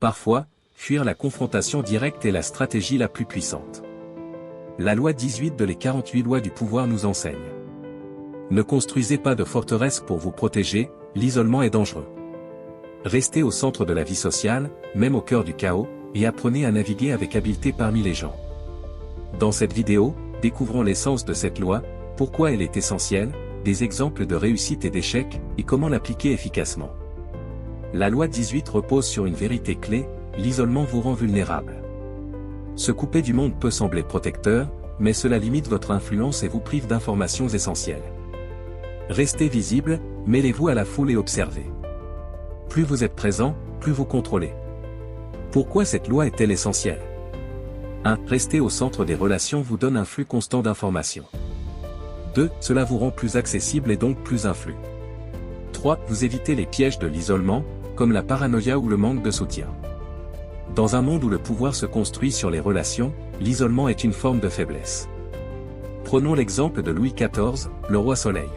Parfois, fuir la confrontation directe est la stratégie la plus puissante. La loi 18 de les 48 lois du pouvoir nous enseigne. Ne construisez pas de forteresse pour vous protéger, l'isolement est dangereux. Restez au centre de la vie sociale, même au cœur du chaos, et apprenez à naviguer avec habileté parmi les gens. Dans cette vidéo, découvrons l'essence de cette loi, pourquoi elle est essentielle, des exemples de réussite et d'échec, et comment l'appliquer efficacement. La loi 18 repose sur une vérité clé, l'isolement vous rend vulnérable. Se couper du monde peut sembler protecteur, mais cela limite votre influence et vous prive d'informations essentielles. Restez visible, mêlez-vous à la foule et observez. Plus vous êtes présent, plus vous contrôlez. Pourquoi cette loi est-elle essentielle? 1. Rester au centre des relations vous donne un flux constant d'informations. 2. Cela vous rend plus accessible et donc plus influent. 3. Vous évitez les pièges de l'isolement, comme la paranoïa ou le manque de soutien. Dans un monde où le pouvoir se construit sur les relations, l'isolement est une forme de faiblesse. Prenons l'exemple de Louis XIV, le roi Soleil.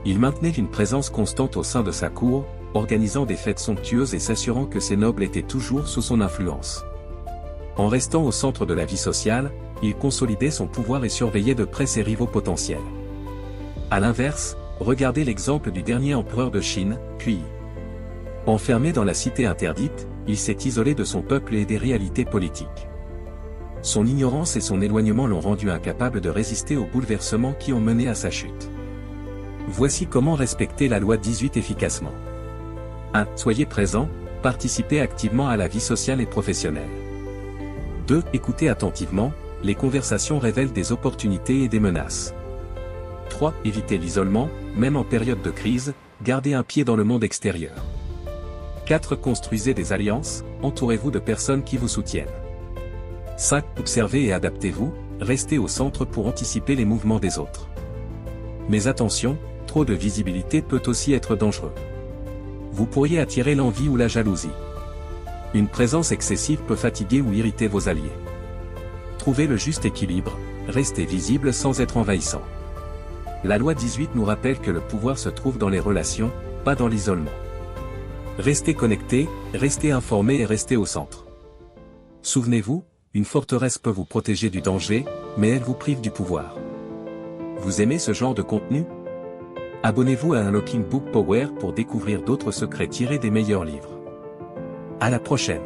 Il maintenait une présence constante au sein de sa cour, organisant des fêtes somptueuses et s'assurant que ses nobles étaient toujours sous son influence. En restant au centre de la vie sociale, il consolidait son pouvoir et surveillait de près ses rivaux potentiels. À l'inverse, regardez l'exemple du dernier empereur de Chine, Puyi. Enfermé dans la cité interdite, il s'est isolé de son peuple et des réalités politiques. Son ignorance et son éloignement l'ont rendu incapable de résister aux bouleversements qui ont mené à sa chute. Voici comment respecter la loi 18 efficacement. 1. Soyez présent, participez activement à la vie sociale et professionnelle. 2. Écoutez attentivement, les conversations révèlent des opportunités et des menaces. 3. Évitez l'isolement, même en période de crise, gardez un pied dans le monde extérieur. 4. Construisez des alliances, entourez-vous de personnes qui vous soutiennent. 5. Observez et adaptez-vous, restez au centre pour anticiper les mouvements des autres. Mais attention, trop de visibilité peut aussi être dangereux. Vous pourriez attirer l'envie ou la jalousie. Une présence excessive peut fatiguer ou irriter vos alliés. Trouvez le juste équilibre, restez visible sans être envahissant. La loi 18 nous rappelle que le pouvoir se trouve dans les relations, pas dans l'isolement. Restez connectés, restez informés et restez au centre. Souvenez-vous, une forteresse peut vous protéger du danger, mais elle vous prive du pouvoir. Vous aimez ce genre de contenu? Abonnez-vous à Unlocking Book Power pour découvrir d'autres secrets tirés des meilleurs livres. À la prochaine!